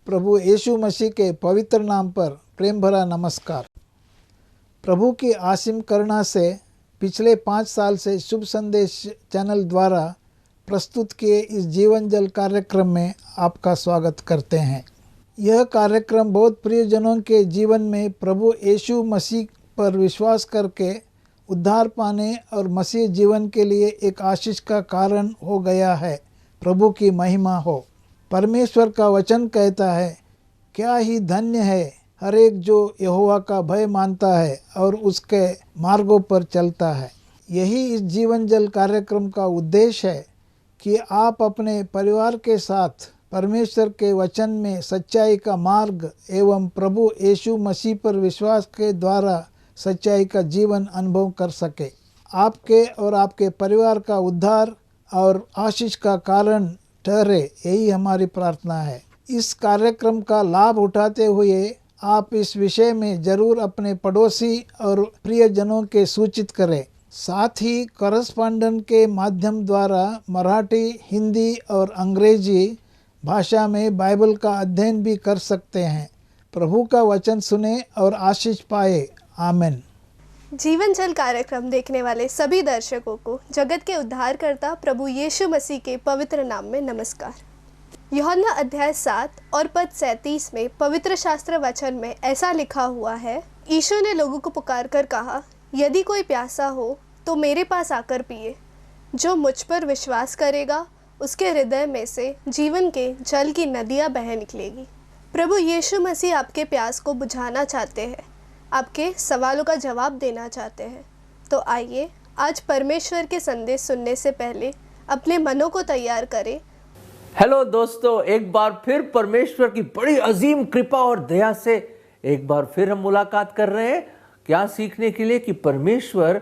प्रभु यीशु मसीह के पवित्र नाम पर प्रेम भरा नमस्कार। प्रभु की असीम करुणा से पिछले 5 साल से शुभ संदेश चैनल द्वारा प्रस्तुत किए इस जीवन जल कार्यक्रम में आपका स्वागत करते हैं। यह कार्यक्रम बहुत प्रियजनों के जीवन में प्रभु यीशु मसीह पर विश्वास करके उद्धार पाने और मसीह जीवन के लिए एक आशीष का कारण हो गया है। प्रभु की महिमा हो। परमेश्वर का वचन कहता है, क्या ही धन्य है हर एक जो यहोवा का भय मानता है और उसके मार्गों पर चलता है। यही इस जीवन जल कार्यक्रम का उद्देश्य है कि आप अपने परिवार के साथ परमेश्वर के वचन में सच्चाई का मार्ग एवं प्रभु यीशु मसीह पर विश्वास के द्वारा सच्चाई का जीवन अनुभव कर सके। आपके और आपके परिवार का उद्धार और आशीष का कारण ठहरे, यही हमारी प्रार्थना है। इस कार्यक्रम का लाभ उठाते हुए आप इस विषय में जरूर अपने पड़ोसी और प्रियजनों के सूचित करें। साथ ही करस्पॉन्डेंट के माध्यम द्वारा मराठी, हिंदी और अंग्रेजी भाषा में बाइबल का अध्ययन भी कर सकते हैं। प्रभु का वचन सुने और आशीष पाए। आमीन। जीवन जल कार्यक्रम देखने वाले सभी दर्शकों को जगत के उद्धारकर्ता प्रभु यीशु मसीह के पवित्र नाम में नमस्कार। यूहन्ना अध्याय 7 और पद 37 में पवित्र शास्त्र वचन में ऐसा लिखा हुआ है, यीशु ने लोगों को पुकार कर कहा, यदि कोई प्यासा हो तो मेरे पास आकर पिए। जो मुझ पर विश्वास करेगा उसके हृदय में से जीवन के जल की नदियाँ बह निकलेगी। प्रभु यीशु मसीह आपके प्यास को बुझाना चाहते हैं, आपके सवालों का जवाब देना चाहते हैं। तो आइए आज परमेश्वर के संदेश सुनने से पहले अपने मनों को तैयार करें। हेलो दोस्तों, एक बार फिर परमेश्वर की बड़ी अजीम कृपा और दया से एक बार फिर हम मुलाकात कर रहे हैं। क्या सीखने के लिए कि परमेश्वर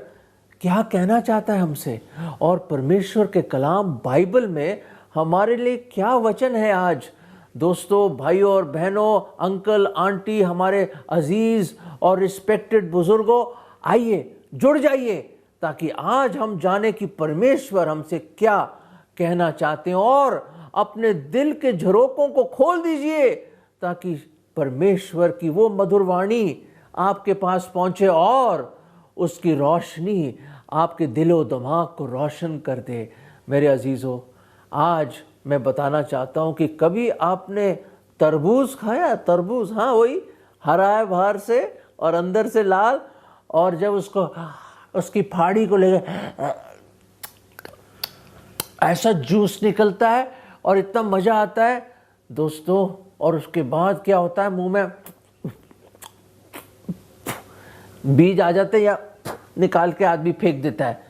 क्या कहना चाहता है हमसे, और परमेश्वर के कलाम बाइबल में हमारे लिए क्या वचन है। आज दोस्तों, भाइयों और बहनों, अंकल आंटी, हमारे अजीज और रिस्पेक्टेड बुजुर्गों, आइए जुड़ जाइए ताकि आज हम जाने कि परमेश्वर हमसे क्या कहना चाहते हैं, और अपने दिल के झरोकों को खोल दीजिए ताकि परमेश्वर की वो मधुर वाणी आपके पास पहुंचे और उसकी रोशनी आपके दिलो दिमाग को रोशन कर दे। मेरे अजीजों, आज मैं बताना चाहता हूं कि कभी आपने तरबूज खाया? तरबूज, हाँ, वही हरा है बाहर से और अंदर से लाल, और जब उसकी फाड़ी को लेकर ऐसा जूस निकलता है और इतना मजा आता है दोस्तों, और उसके बाद क्या होता है, मुंह में बीज आ जाते हैं या निकाल के आदमी फेंक देता है।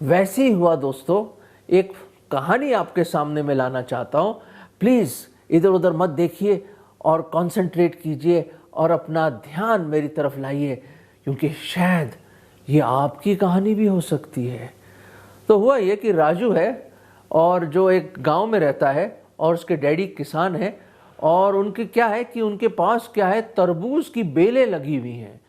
वैसे ही हुआ दोस्तों। एक कहानी आपके सामने में लाना चाहता हूं। प्लीज इधर उधर मत देखिए और कंसंट्रेट कीजिए और अपना ध्यान मेरी तरफ लाइए, क्योंकि शायद ये आपकी कहानी भी हो सकती है। तो हुआ ये कि राजू है और जो एक गांव में रहता है और उसके डैडी किसान है, और उनके क्या है कि उनके पास क्या है, तरबूज की बेलें लगी हुई हैं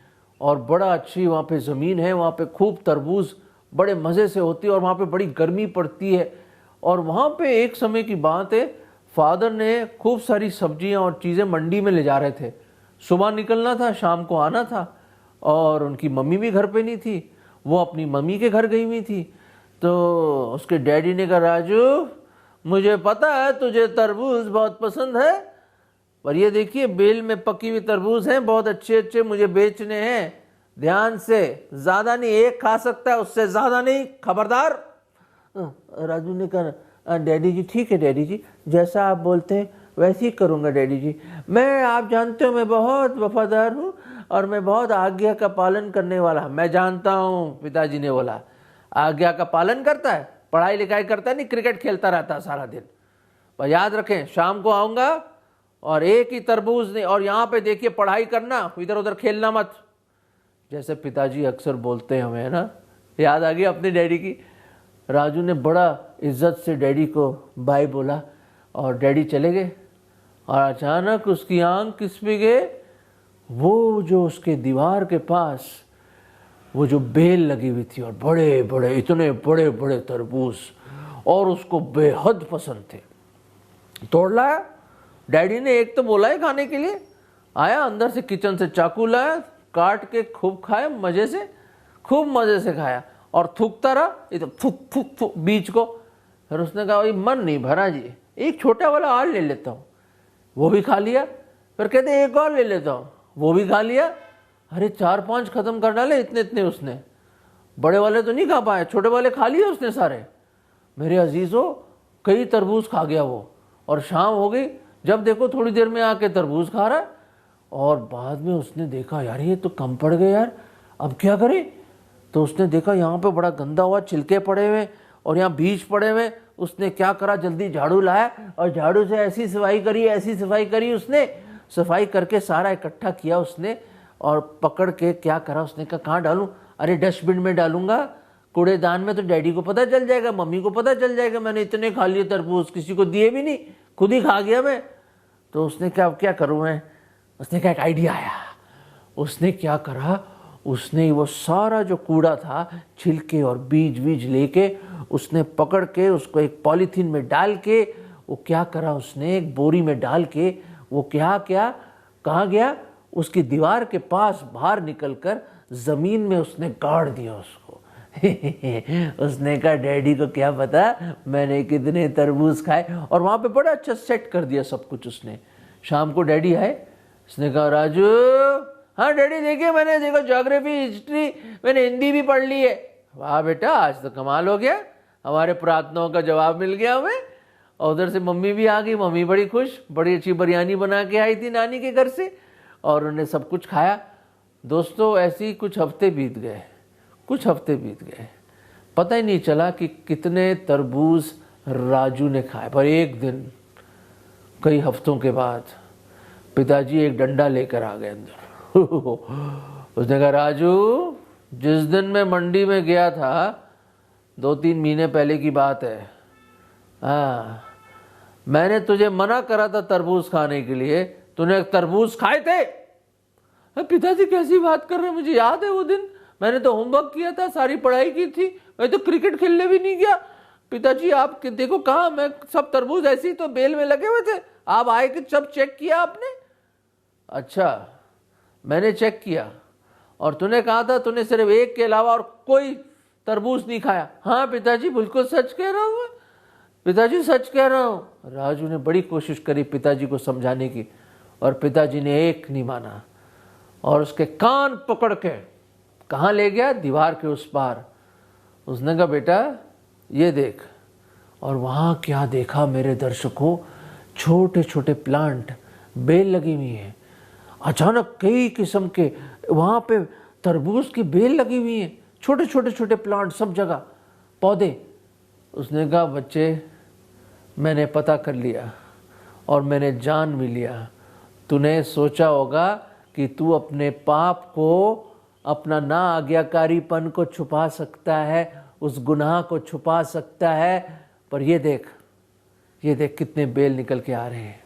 और बड़ा अच्छी वहाँ पे ज़मीन है। वहाँ पे खूब तरबूज बड़े मज़े से होती है और वहाँ पे बड़ी गर्मी पड़ती है। और वहाँ पे एक समय की बात है, फादर ने खूब सारी सब्जियाँ और चीज़ें मंडी में ले जा रहे थे। सुबह निकलना था, शाम को आना था, और उनकी मम्मी भी घर पे नहीं थी, वो अपनी मम्मी के घर गई हुई थी। तो उसके डैडी ने कहा, राजू, मुझे पता है तुझे तरबूज बहुत पसंद है, पर ये देखिए बेल में पकी हुई तरबूज हैं, बहुत अच्छे अच्छे, मुझे बेचने हैं। ध्यान से, ज़्यादा नहीं, एक खा सकता है, उससे ज़्यादा नहीं, खबरदार। राजू ने कहा, डैडी जी ठीक है डैडी जी, जैसा आप बोलते हैं वैसे ही करूँगा डैडी जी। मैं, आप जानते हो, मैं बहुत वफादार हूँ और मैं बहुत आज्ञा का पालन करने वाला। मैं जानता हूँ, पिताजी ने बोला। आज्ञा का पालन करता है, पढ़ाई लिखाई करता है नहीं, क्रिकेट खेलता रहता है सारा दिन। पर याद रखें, शाम को आऊँगा और एक ही तरबूज नहीं, और यहाँ पे देखिए पढ़ाई करना, इधर उधर खेलना मत। जैसे पिताजी अक्सर बोलते हैं हमें, है ना। याद आ गई अपने डैडी की। राजू ने बड़ा इज्जत से डैडी को बाय बोला और डैडी चले गए, और अचानक उसकी आंख किस पे गए, वो जो उसके दीवार के पास वो जो बेल लगी हुई थी और बड़े बड़े, इतने बड़े बड़े तरबूज, और उसको बेहद पसंद थे। तोड़ लाया डैडी ने एक तो बोला है खाने के लिए, आया अंदर से किचन से चाकू लाया, काट के खूब खाया, मजे से, खूब मजे से खाया और थूकता रहा इधर थूक थूक थूक बीज को। फिर उसने कहा भाई मन नहीं भरा जी, एक छोटा वाला और ले लेता हूँ, वो भी खा लिया। फिर कहते एक और ले लेता हूँ, वो भी खा लिया। अरे 4-5 खत्म कर डाले इतने इतने उसने, बड़े वाले तो नहीं खा पाए, छोटे वाले खा लिए उसने सारे। मेरे अजीजों कई तरबूज खा गया वो, और शाम हो गई, जब देखो थोड़ी देर में आके तरबूज खा रहा है। और बाद में उसने देखा यार ये तो कम पड़ गए यार, अब क्या करें। तो उसने देखा यहाँ पे बड़ा गंदा हुआ छिलके पड़े हुए और यहाँ बीज पड़े हुए। उसने क्या करा, जल्दी झाड़ू लाया और झाड़ू से ऐसी सफाई करी, ऐसी सफाई करी उसने, सफाई करके सारा इकट्ठा किया उसने और पकड़ के क्या करा, उसने कहा कहाँ डालूं, अरे डस्टबिन में डालूंगा, कूड़ेदान में तो डैडी को पता चल जाएगा, मम्मी को पता चल जाएगा मैंने इतने खा लिए तरबूज, किसी को दिए भी नहीं, खुद ही खा गया मैं। तो उसने क्या करूं मैं, उसने क्या एक आइडिया आया। उसने क्या करा, उसने वो सारा जो कूड़ा था, छिलके और बीज बीज लेके उसने पकड़ के उसको एक पॉलीथीन में डाल के, वो क्या करा उसने एक बोरी में डाल के, वो क्या कहाँ गया, उसकी दीवार के पास बाहर निकलकर जमीन में उसने गाड़ दिया उसको। उसने कहा डैडी को क्या पता मैंने कितने तरबूज खाए, और वहां पे बड़ा अच्छा सेट कर दिया सब कुछ उसने। शाम को डैडी आए, उसने कहा राजू, हाँ डैडी देखिए मैंने, देखो ज्योग्राफी हिस्ट्री मैंने हिंदी भी पढ़ ली है। वाह बेटा आज तो कमाल हो गया, हमारे प्रार्थनाओं का जवाब मिल गया हमें। और उधर से मम्मी भी आ गई, मम्मी बड़ी खुश, बड़ी अच्छी बिरयानी बना के आई थी नानी के घर से, और उन्होंने सब कुछ खाया। दोस्तों ऐसे ही कुछ हफ्ते बीत गए, पता ही नहीं चला कि कितने तरबूज राजू ने खाए। पर एक दिन कई हफ्तों के बाद पिताजी एक डंडा लेकर आ गए अंदर। उसने कहा राजू, जिस दिन मैं मंडी में गया था 2-3 महीने पहले की बात है, हाँ मैंने तुझे मना करा था तरबूज खाने के लिए, तूने तरबूज खाए थे। पिताजी कैसी बात कर रहे हैं, मुझे याद है वो दिन, मैंने तो होमवर्क किया था, सारी पढ़ाई की थी, मैं तो क्रिकेट खेलने भी नहीं गया। पिताजी आप देखो कहाँ, मैं सब तरबूज ऐसे ही तो बेल में लगे हुए थे, आप आए कि सब चेक किया आपने। अच्छा मैंने चेक किया, और तूने कहा था तूने सिर्फ एक के अलावा और कोई तरबूज नहीं खाया। हाँ पिताजी बिल्कुल सच कह रहा हूँ, पिताजी सच कह रहा हूँ। राजू ने बड़ी कोशिश करी पिताजी को समझाने की, और पिताजी ने एक नहीं माना, और उसके कान पकड़ के कहाँ ले गया, दीवार के उस पार। उसने कहा बेटा ये देख, और वहाँ क्या देखा मेरे दर्शकों, छोटे छोटे प्लांट, बेल लगी हुई है। अचानक कई किस्म के वहाँ पे तरबूज की बेल लगी हुई है, छोटे छोटे प्लांट सब जगह, पौधे। उसने कहा बच्चे मैंने पता कर लिया और मैंने जान भी लिया, तूने सोचा होगा कि तू अपने पाप को, अपना ना आज्ञाकारीपन को छुपा सकता है, उस गुनाह को छुपा सकता है, पर ये देख कितने बेल निकल के आ रहे हैं।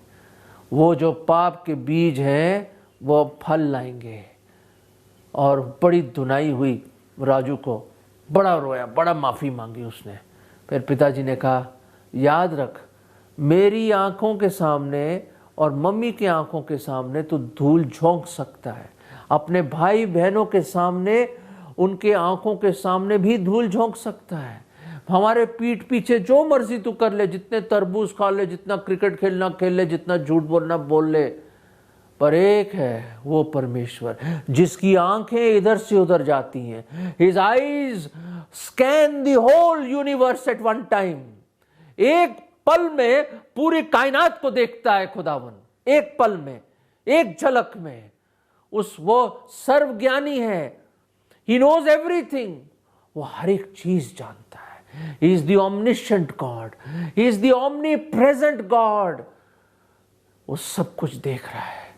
वो जो पाप के बीज हैं वो फल लाएंगे। और बड़ी धुनाई हुई राजू को, बड़ा रोया, बड़ा माफ़ी मांगी उसने। फिर पिताजी ने कहा याद रख, मेरी आंखों के सामने और मम्मी की आंखों के सामने तो धूल झोंक सकता है, अपने भाई बहनों के सामने, उनके आंखों के सामने भी धूल झोंक सकता है। हमारे पीठ पीछे जो मर्जी तू कर ले, जितने तरबूज खा ले, जितना क्रिकेट खेलना खेल ले, जितना झूठ बोलना बोल ले, पर एक है वो परमेश्वर जिसकी आंखें इधर से उधर जाती हैं। His eyes scan the whole universe at one time। एक पल में पूरी कायनात को देखता है खुदावन, एक पल में, एक झलक में। वो सर्वज्ञानी है, He knows everything। वो हर एक चीज जानता है। He is the omniscient God, He is the omnipresent God। वो सब कुछ देख रहा है,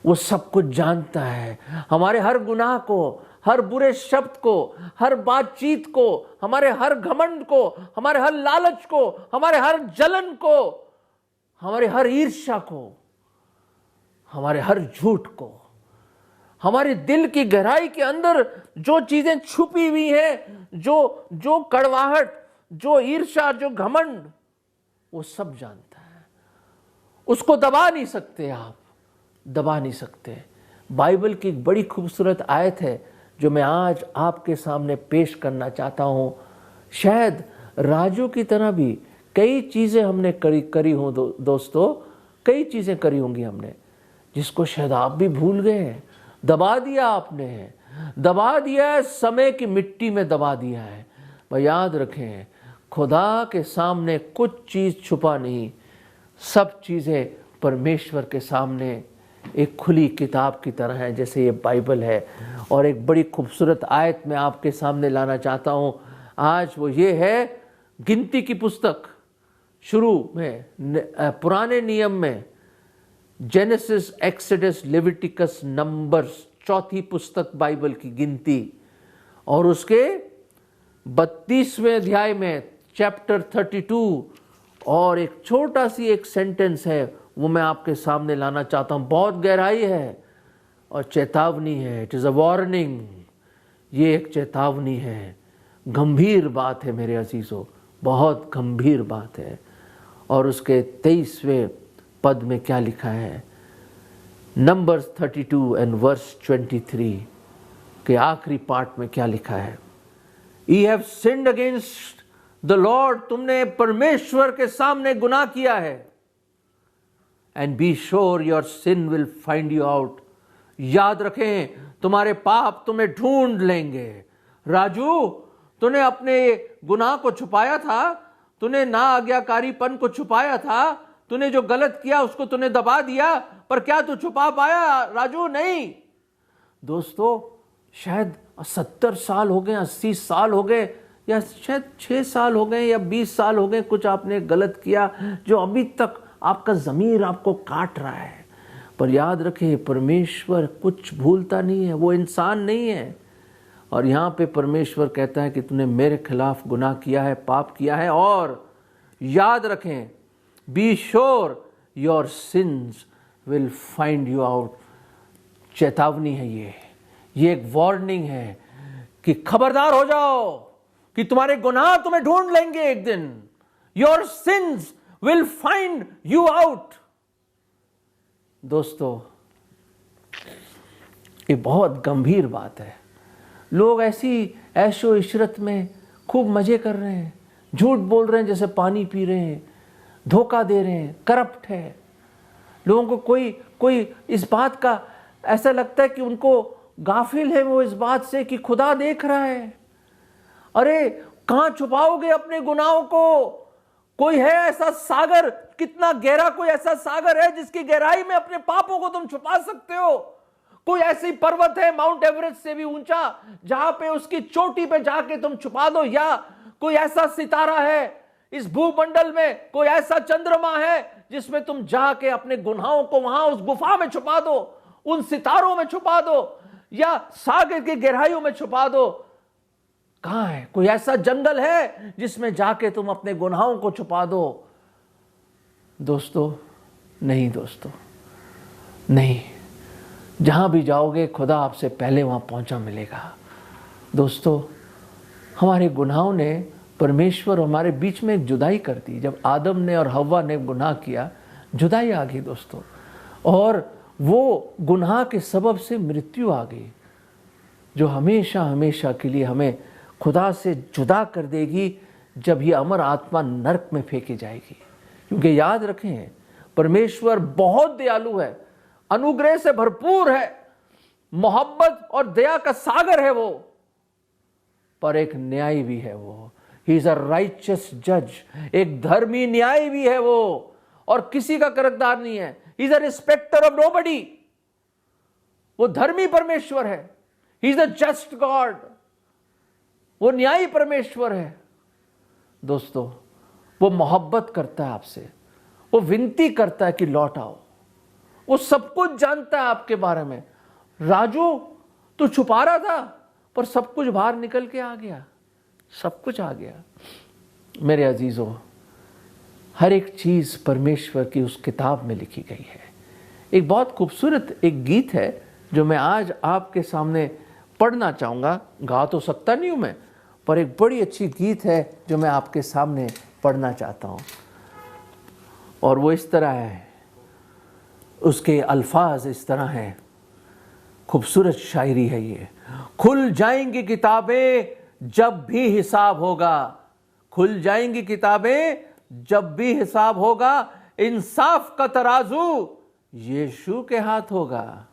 वो सब कुछ जानता है। हमारे हर गुनाह को, हर बुरे शब्द को, हर बातचीत को, हमारे हर घमंड को, हमारे हर लालच को, हमारे हर जलन को, हमारे हर ईर्ष्या को, हमारे हर झूठ को, हमारे दिल की गहराई के अंदर जो चीजें छुपी हुई हैं, जो कड़वाहट, जो ईर्ष्या, जो घमंड, वो सब जानता है। उसको दबा नहीं सकते, आप दबा नहीं सकते। बाइबल की एक बड़ी खूबसूरत आयत है जो मैं आज आपके सामने पेश करना चाहता हूं। शायद राजू की तरह भी कई चीज़ें हमने करी हों दोस्तों, कई चीज़ें करी होंगी हमने जिसको शायद आप भी भूल गए हैं। दबा दिया आपने, दबा दिया है, समय की मिट्टी में दबा दिया है। पर याद रखें, खुदा के सामने कुछ चीज़ छुपा नहीं, सब चीज़ें परमेश्वर के सामने एक खुली किताब की तरह है, जैसे ये बाइबल है। और एक बड़ी खूबसूरत आयत मैं आपके सामने लाना चाहता हूँ आज, वो ये है गिनती की पुस्तक। शुरू में पुराने नियम में जेनेसिस, एक्सोडस, लेविटिकस, नंबर्स, चौथी पुस्तक बाइबल की गिनती, और उसके 32वें अध्याय में चैप्टर 32 और एक छोटा सी एक सेंटेंस है, वो मैं आपके सामने लाना चाहता हूँ। बहुत गहराई है और चेतावनी है। It is a warning. ये एक चेतावनी है, गंभीर बात है मेरे अजीजों, बहुत गंभीर बात है। और उसके 23वें पद में क्या लिखा है, नंबर्स 32 एंड वर्स 23 के आखिरी पार्ट में क्या लिखा है, You have sinned against the Lord, तुमने परमेश्वर के सामने गुनाह किया है। And be sure your sin will find you out, याद रखें तुम्हारे पाप तुम्हें ढूंढ लेंगे। राजू, तूने अपने गुनाह को छुपाया था, तूने ना आज्ञाकारीपन को छुपाया था, तूने जो गलत किया उसको तूने दबा दिया, पर क्या तू छुपा पाया राजू? नहीं। दोस्तों, शायद 70 साल हो गए, 80 साल हो गए, या शायद 6 साल हो गए या 20 साल हो गए, कुछ आपने गलत किया जो अभी तक आपका ज़मीर आपको काट रहा है। पर याद रखें, परमेश्वर कुछ भूलता नहीं है, वो इंसान नहीं है। और यहाँ पे परमेश्वर कहता है कि तूने मेरे खिलाफ गुनाह किया है, पाप किया है। और याद रखें, be sure your sins will find you out. चेतावनी है ये एक वार्निंग है कि खबरदार हो जाओ कि तुम्हारे गुनाह तुम्हें ढूंढ लेंगे एक दिन। Your sins will find you out. दोस्तों, ये बहुत गंभीर बात है। लोग ऐसी ऐशो इशरत में खूब मजे कर रहे हैं, झूठ बोल रहे हैं जैसे पानी पी रहे हैं, धोखा दे रहे हैं, करप्ट है। लोगों को कोई इस बात का ऐसा लगता है कि उनको गाफिल है वो इस बात से कि खुदा देख रहा है। अरे कहां छुपाओगे अपने गुनाहों को? कोई है ऐसा सागर, कितना गहरा कोई ऐसा सागर है जिसकी गहराई में अपने पापों को तुम छुपा सकते हो? कोई ऐसी पर्वत है माउंट एवरेस्ट से भी ऊंचा जहां पे उसकी चोटी पे जाके तुम छुपा दो? या कोई ऐसा सितारा है इस भूमंडल में, कोई ऐसा चंद्रमा है जिसमें तुम जाके अपने गुनाहों को वहां उस गुफा में छुपा दो, उन सितारों में छुपा दो, या सागर की गहराइयों में छुपा दो? कहां है? कोई ऐसा जंगल है जिसमें जाके तुम अपने गुनाहों को छुपा दो? दोस्तों, नहीं दोस्तों, नहीं। जहां भी जाओगे खुदा आपसे पहले वहां पहुंचा मिलेगा। दोस्तों, हमारे गुनाहों ने परमेश्वर हमारे बीच में एक जुदाई कर दी। जब आदम ने और हव्वा ने गुनाह किया, जुदाई आ गई दोस्तों, और वो गुनाह के सबब से मृत्यु आ गई, जो हमेशा हमेशा के लिए हमें खुदा से जुदा कर देगी जब ये अमर आत्मा नरक में फेंकी जाएगी। क्योंकि याद रखें, परमेश्वर बहुत दयालु है, अनुग्रह से भरपूर है, मोहब्बत और दया का सागर है वो, पर एक न्यायी भी है वो। ही इज अ राइचियस जज, एक धर्मी न्यायी भी है वो, और किसी का कर्जदार नहीं है। He is a respecter of nobody. वो धर्मी परमेश्वर है। He is a just God. वो न्यायी परमेश्वर है। दोस्तों, वो मोहब्बत करता है आपसे, वो विनती करता है कि लौट आओ। वो सब कुछ जानता है आपके बारे में। राजू, तू छुपा रहा था, पर सब कुछ बाहर निकल के आ गया, सब कुछ आ गया। मेरे अजीजों, हर एक चीज परमेश्वर की उस किताब में लिखी गई है। एक बहुत खूबसूरत एक गीत है जो मैं आज आपके सामने पढ़ना चाहूंगा। गा तो सकता नहीं हूं मैं, पर एक बड़ी अच्छी गीत है जो मैं आपके सामने पढ़ना चाहता हूं, और वो इस तरह है। उसके अल्फाज इस तरह हैं, खूबसूरत शायरी है ये। खुल जाएंगी किताबें जब भी हिसाब होगा, खुल जाएंगी किताबें जब भी हिसाब होगा, इंसाफ का तराजू यीशु के हाथ होगा।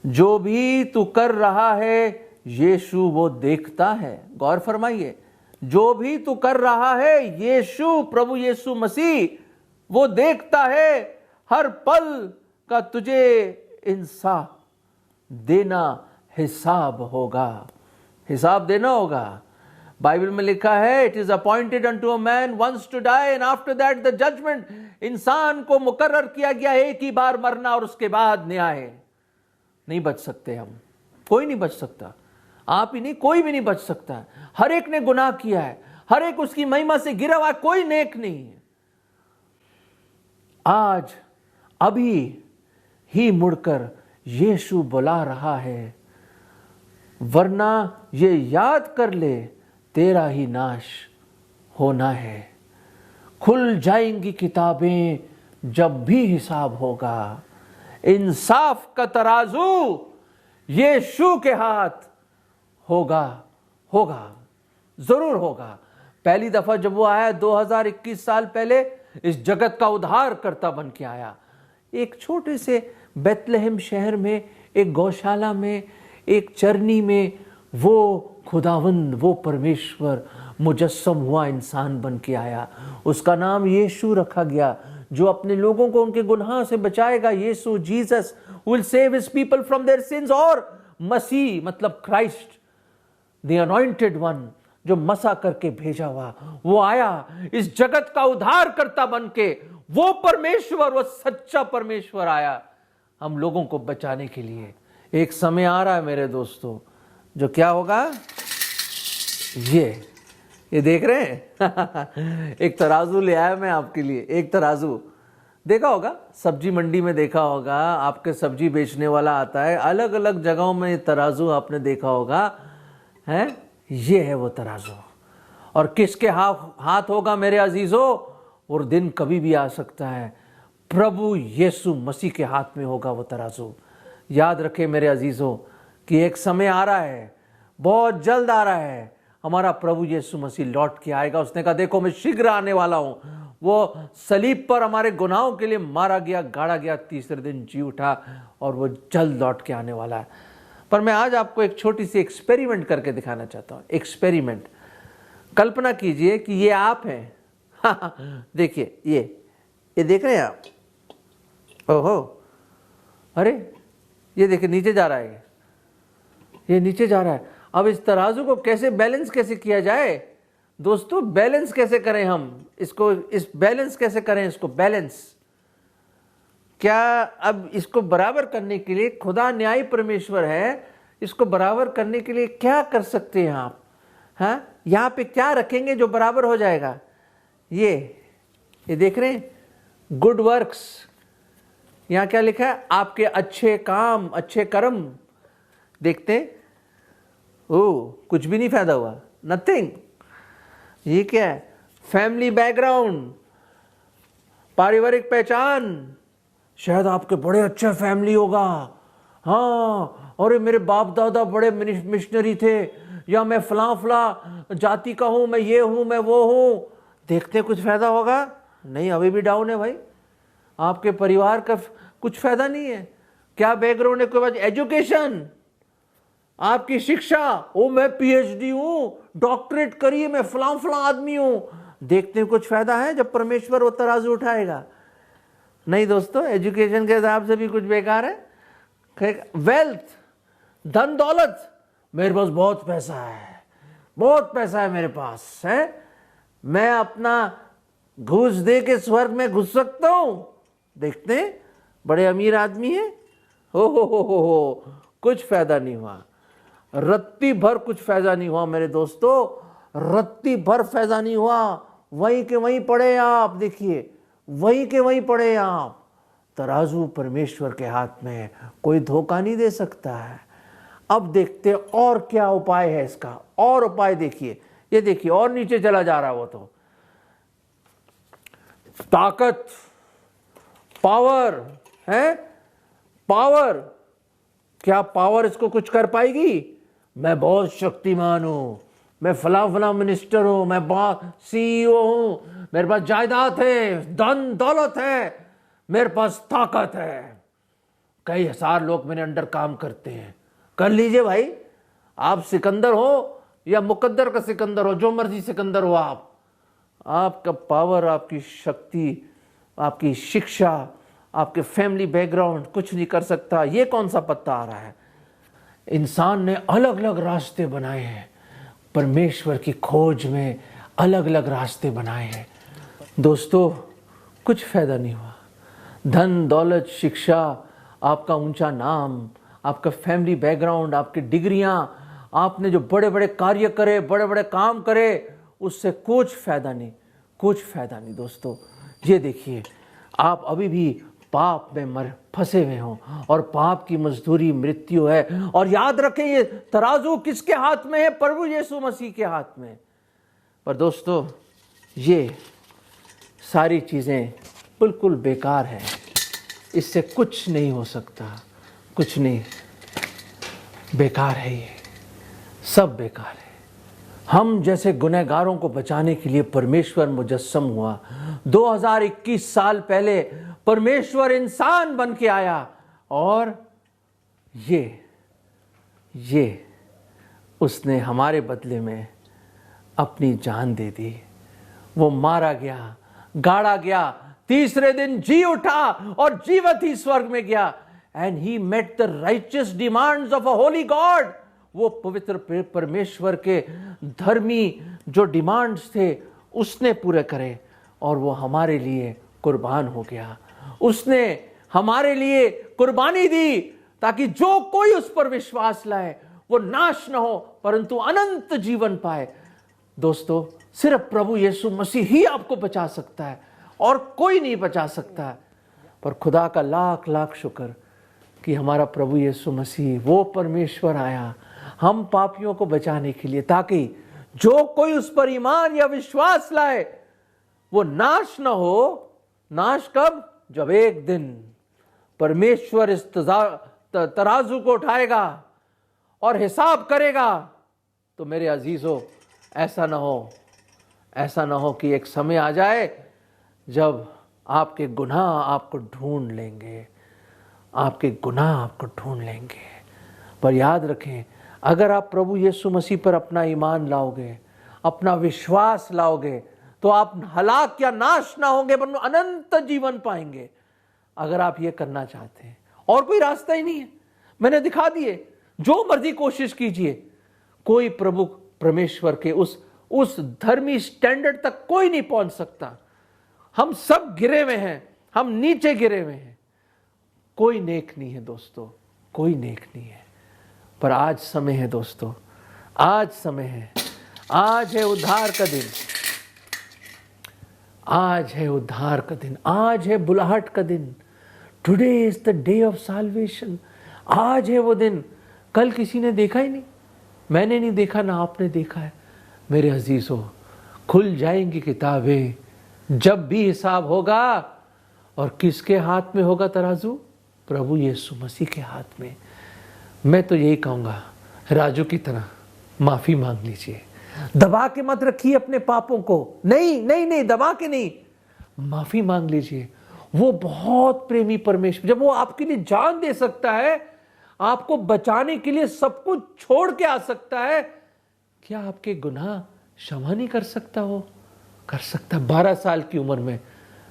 जो भी तू कर रहा है यीशु वो देखता है। गौर फरमाइए, जो भी तू कर रहा है यीशु, प्रभु यीशु मसीह वो देखता है। हर पल का तुझे इंसाफ देना हिसाब होगा, हिसाब देना होगा। बाइबल में लिखा है, it is appointed unto a man once to die and after that the judgment. इंसान को मुकर्रर किया गया एक ही बार मरना और उसके बाद न्याय। नहीं बच सकते हम, कोई नहीं बच सकता, आप ही नहीं, कोई भी नहीं बच सकता। हर एक ने गुनाह किया है, हर एक उसकी महिमा से गिरा हुआ, कोई नेक नहीं है। आज अभी ही मुड़कर यीशु बुला रहा है, वरना ये याद कर ले तेरा ही नाश होना है। खुल जाएंगी किताबें जब भी हिसाब होगा, इंसाफ का तराजू यीशु के हाथ होगा, होगा, जरूर होगा। पहली दफा जब वो आया 2021 साल पहले, इस जगत का उद्धार करता बन के आया। एक छोटे से बेथलेहम शहर में, एक गौशाला में, एक चरनी में वो खुदावंद, वो परमेश्वर मुजस्सम हुआ इंसान बन के आया। उसका नाम यीशु रखा गया, जो अपने लोगों को उनके गुनाह से बचाएगा। Yeshu, Jesus will save his people from their sins. और मसीह मतलब क्राइस्ट, द अनॉइंटेड वन, जो मसा करके भेजा हुआ, वो आया इस जगत का उद्धार करता बन के। वो परमेश्वर, वो सच्चा परमेश्वर आया हम लोगों को बचाने के लिए। एक समय आ रहा है मेरे दोस्तों, जो क्या होगा, ये देख रहे हैं एक तराजू ले आया मैं आपके लिए। एक तराजू देखा होगा, सब्जी मंडी में देखा होगा, आपके सब्जी बेचने वाला आता है, अलग अलग जगहों में तराजू आपने देखा होगा, है? ये है वो तराजू। और किसके हाथ होगा मेरे अजीजों? और दिन कभी भी आ सकता है, प्रभु यीशु मसीह के हाथ में होगा वो तराजू। याद रखें मेरे अजीजों कि एक समय आ रहा है, बहुत जल्द आ रहा है, हमारा प्रभु यीशु मसीह लौट के आएगा। उसने कहा, देखो मैं शीघ्र आने वाला हूं। वो सलीब पर हमारे गुनाहों के लिए मारा गया, गाड़ा गया, तीसरे दिन जी उठा, और वो जल्द लौट के आने वाला है। पर मैं आज आपको एक छोटी सी एक्सपेरिमेंट करके दिखाना चाहता हूं। एक्सपेरिमेंट, कल्पना कीजिए कि ये आप हैं। देखिए, ये देख रहे हैं आप? ओहो, अरे ये देखिए नीचे जा रहा है, ये नीचे जा रहा है। अब इस तराजू को कैसे बैलेंस कैसे किया जाए दोस्तों? बैलेंस कैसे करें हम इसको? इस बैलेंस कैसे करें इसको? बैलेंस क्या? अब इसको बराबर करने के लिए, खुदा न्यायी परमेश्वर है, इसको बराबर करने के लिए क्या कर सकते हैं आप? हाँ, यहाँ पे क्या रखेंगे जो बराबर हो जाएगा? ये देख रहे हैं, गुड वर्क्स। यहाँ क्या लिखा है? आपके अच्छे काम, अच्छे कर्म। देखते हैं, ओ कुछ भी नहीं फायदा हुआ, नथिंग। ये क्या है? फैमिली बैकग्राउंड, पारिवारिक पहचान। शायद आपके बड़े अच्छा फैमिली होगा, हाँ, और मेरे बाप दादा बड़े मिशनरी थे, या मैं फला जाति का हूं, मैं ये हूं, मैं वो हूं। देखते कुछ फायदा होगा? नहीं, अभी भी डाउन है भाई। आपके परिवार का कुछ फायदा नहीं है। क्या बैकग्राउंड है? कोई बात, एजुकेशन, आपकी शिक्षा, ओ मैं पीएचडी हूं, डॉक्टरेट करिए, मैं फला आदमी हूं। देखते हैं कुछ फायदा है जब परमेश्वर वो तराजू उठाएगा? नहीं दोस्तों, एजुकेशन के हिसाब से भी कुछ बेकार है। वेल्थ, धन दौलत, मेरे पास बहुत पैसा है, बहुत पैसा है मेरे पास, है, मैं अपना घूस दे के स्वर्ग में घुस सकता हूं। देखते हैं बड़े अमीर आदमी है, हो कुछ फायदा नहीं हुआ, रत्ती भर कुछ फायदा नहीं हुआ मेरे दोस्तों, रत्ती भर फायदा नहीं हुआ। वहीं के वहीं पड़े आप, देखिए वहीं के वहीं पड़े आप। तराजू परमेश्वर के हाथ में है, कोई धोखा नहीं दे सकता है। अब देखते और क्या उपाय है इसका, और उपाय देखिए, ये देखिए और नीचे चला जा रहा है वो तो। ताकत, पावर है, पावर, क्या पावर इसको कुछ कर पाएगी? मैं बहुत शक्तिमान हूं, मैं फला फला मिनिस्टर हूं, मैं CEO हूं, मेरे पास जायदाद है, धन दौलत है, मेरे पास ताकत है, कई हजार लोग मेरे अंडर काम करते हैं। कर लीजिए भाई, आप सिकंदर हो या मुकद्दर का सिकंदर हो, जो मर्जी सिकंदर हो आप, आपका पावर, आपकी शक्ति, आपकी शिक्षा, आपके फैमिली बैकग्राउंड कुछ नहीं कर सकता। ये कौन सा पत्ता आ रहा है? इंसान ने अलग अलग रास्ते बनाए हैं, परमेश्वर की खोज में अलग अलग रास्ते बनाए हैं। दोस्तों, कुछ फायदा नहीं हुआ। धन दौलत, शिक्षा, आपका ऊंचा नाम, आपका फैमिली बैकग्राउंड, आपकी डिग्रियां, आपने जो बड़े बड़े कार्य करे, बड़े बड़े काम करे, उससे कुछ फायदा नहीं, कुछ फायदा नहीं। दोस्तों, ये देखिए, आप अभी भी पाप में फंसे हुए हो और पाप की मजदूरी मृत्यु है। और याद रखें, ये तराजू किसके हाथ में है? प्रभु यीशु मसीह के हाथ में। पर दोस्तों, ये सारी चीजें बिल्कुल बेकार है, इससे कुछ नहीं हो सकता, कुछ नहीं, बेकार है, ये सब बेकार है। हम जैसे गुनहगारों को बचाने के लिए परमेश्वर मुजस्सम हुआ। 2021 साल पहले परमेश्वर इंसान बन के आया और ये उसने हमारे बदले में अपनी जान दे दी। वो मारा गया, गाड़ा गया, तीसरे दिन जी उठा और जीवित ही स्वर्ग में गया। And he met the righteous demands of a holy God. वो पवित्र परमेश्वर के धर्मी जो डिमांड्स थे उसने पूरे करे और वो हमारे लिए कुर्बान हो गया। उसने हमारे लिए कुर्बानी दी ताकि जो कोई उस पर विश्वास लाए वो नाश न हो परंतु अनंत जीवन पाए। दोस्तों, सिर्फ प्रभु यीशु मसीह ही आपको बचा सकता है और कोई नहीं बचा सकता। पर खुदा का लाख लाख शुक्र कि हमारा प्रभु यीशु मसीह, वो परमेश्वर आया हम पापियों को बचाने के लिए, ताकि जो कोई उस पर ईमान या विश्वास लाए वो नाश न हो। नाश कब? जब एक दिन परमेश्वर इस तराजू को उठाएगा और हिसाब करेगा। तो मेरे अजीजों, ऐसा ना हो कि एक समय आ जाए जब आपके गुनाह आपको ढूंढ लेंगे, आपके गुनाह आपको ढूंढ लेंगे। पर याद रखें, अगर आप प्रभु यीशु मसीह पर अपना ईमान लाओगे, अपना विश्वास लाओगे, तो आप हलाक या नाश ना होंगे परंतु अनंत जीवन पाएंगे। अगर आप ये करना चाहते हैं, और कोई रास्ता ही नहीं है, मैंने दिखा दिए। जो मर्जी कोशिश कीजिए, कोई प्रभु परमेश्वर के उस धर्मी स्टैंडर्ड तक कोई नहीं पहुंच सकता। हम सब गिरे हुए हैं, हम नीचे गिरे हुए हैं। कोई नेक नहीं है दोस्तों, कोई नेक नहीं है। पर आज समय है दोस्तों, आज समय है, आज है उद्धार का दिन, आज है उद्धार का दिन, आज है बुलाहट का दिन। Today is the day of solvation. आज है वो दिन। कल किसी ने देखा ही नहीं, मैंने नहीं देखा, ना आपने देखा है। मेरे अजीजों, खुल जाएंगी किताबें जब भी हिसाब होगा। और किसके हाथ में होगा तराजू? प्रभु यीशु मसीह के हाथ में। मैं तो यही कहूँगा, राजू की तरह माफ़ी मांग लीजिए। दबा के मत रखिए अपने पापों को, नहीं, दबा के नहीं, माफ़ी मांग लीजिए। वो बहुत प्रेमी परमेश्वर, जब वो आपके लिए जान दे सकता है, आपको बचाने के लिए सब कुछ छोड़ के आ सकता है, क्या आपके गुनाह क्षमा नहीं कर सकता? वो कर सकता। 12 साल की उम्र में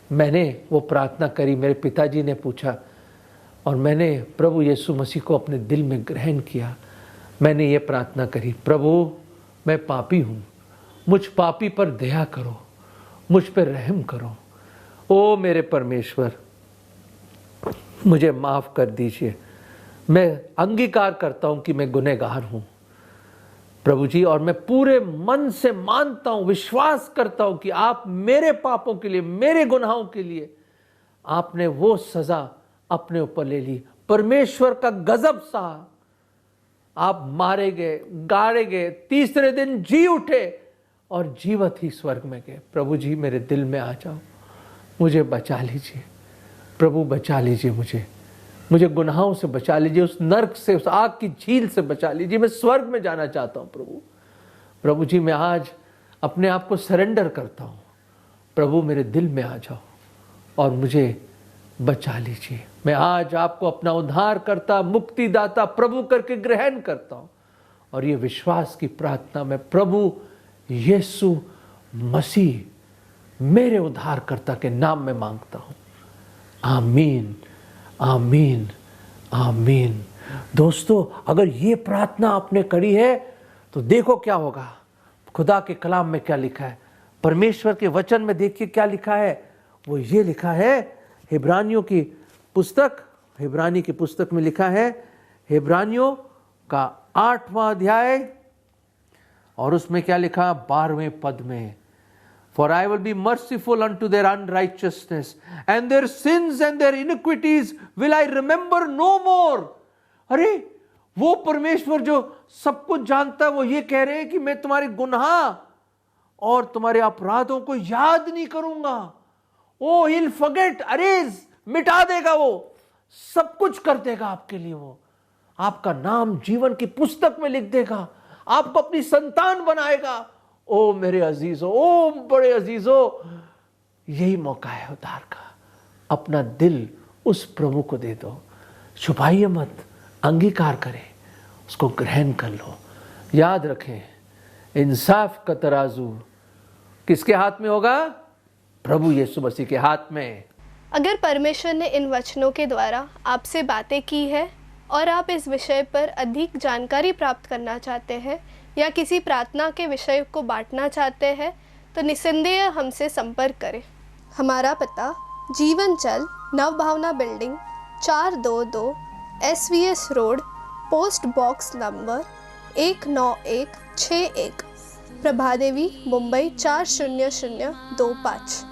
मैंने वो प्रार्थना करी, मेरे पिताजी ने पूछा और मैंने प्रभु यीशु मसीह को अपने दिल में ग्रहण किया। मैंने ये प्रार्थना करी, प्रभु मैं पापी हूँ, मुझ पापी पर दया करो, मुझ पर रहम करो। ओ मेरे परमेश्वर, मुझे माफ़ कर दीजिए। मैं अंगीकार करता हूँ कि मैं गुनहगार हूँ प्रभु जी, और मैं पूरे मन से मानता हूँ, विश्वास करता हूँ कि आप मेरे पापों के लिए, मेरे गुनाहों के लिए आपने वो सज़ा अपने ऊपर ले ली। परमेश्वर का गजब सहा, आप मारे गए, गाड़े गए, तीसरे दिन जी उठे और जीवित ही स्वर्ग में गए। प्रभु जी, मेरे दिल में आ जाओ, मुझे बचा लीजिए, प्रभु बचा लीजिए मुझे गुनाहों से बचा लीजिए, उस नर्क से, उस आग की झील से बचा लीजिए। मैं स्वर्ग में जाना चाहता हूँ प्रभु जी। मैं आज अपने आप को सरेंडर करता हूँ। प्रभु मेरे दिल में आ जाओ और मुझे बचा लीजिए। मैं आज आपको अपना उद्धारकर्ता, मुक्तिदाता प्रभु करके ग्रहण करता हूँ और ये विश्वास की प्रार्थना मैं प्रभु यीशु मसीह मेरे उद्धारकर्ता के नाम में मांगता हूँ। आमीन, आमीन, आमीन। दोस्तों, अगर ये प्रार्थना आपने करी है तो देखो क्या होगा। खुदा के कलाम में क्या लिखा है, परमेश्वर के वचन में देखिए क्या लिखा है। वो ये लिखा है, इब्रानियों की पुस्तक में लिखा है, इब्रानियों का 8वां अध्याय और उसमें क्या लिखा, 12वें पद में, For I will be merciful unto their unrighteousness, and their sins and their iniquities will I remember no more. अरे वो परमेश्वर जो सब कुछ जानता है, वो ये कह रहे हैं कि मैं तुम्हारे गुनाह और तुम्हारे अपराधों को याद नहीं करूंगा। ओ he'll forget, erase, मिटा देगा, वो सब कुछ कर देगा आपके लिए। वो आपका नाम जीवन की पुस्तक में लिख देगा, आपको अपनी संतान बनाएगा। ओ मेरे अजीजों, ओ बड़े अजीजों, यही मौका है उद्धार का। अपना दिल उस प्रभु को दे दो, छुपाइए मत, अंगीकार करें, उसको ग्रहण कर लो। याद रखें, इंसाफ का तराजू किसके हाथ में होगा? प्रभु यीशु मसीह के हाथ में। अगर परमेश्वर ने इन वचनों के द्वारा आपसे बातें की है और आप इस विषय पर अधिक जानकारी प्राप्त करना चाहते हैं या किसी प्रार्थना के विषय को बांटना चाहते हैं तो निस्संदेह हमसे संपर्क करें। हमारा पता जीवन चल, Nav Bhavna building, 422 SVS road, post box number 19161, Prabhadevi, Mumbai 40025।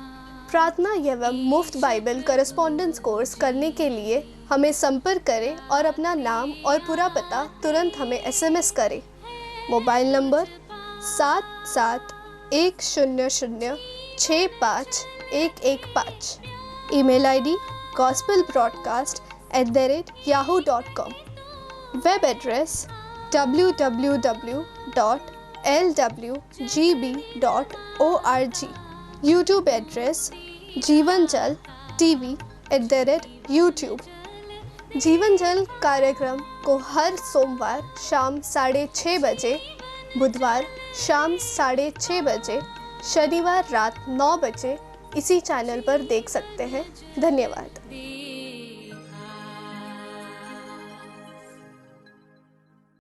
प्रार्थना एवं मुफ्त बाइबल करस्पॉन्डेंस कोर्स करने के लिए हमें संपर्क करें और अपना नाम और पूरा पता तुरंत हमें SMS करें। Mobile number 7710065115। Email ID gospelbroadcast@yahoo.com। Web address www.lwgb.org। YouTube address जीवन जल TV@YouTube। जीवन जल कार्यक्रम को हर सोमवार शाम 6:30 बजे, बुधवार शाम 6:30 बजे, शनिवार रात 9 बजे इसी चैनल पर देख सकते हैं। धन्यवाद।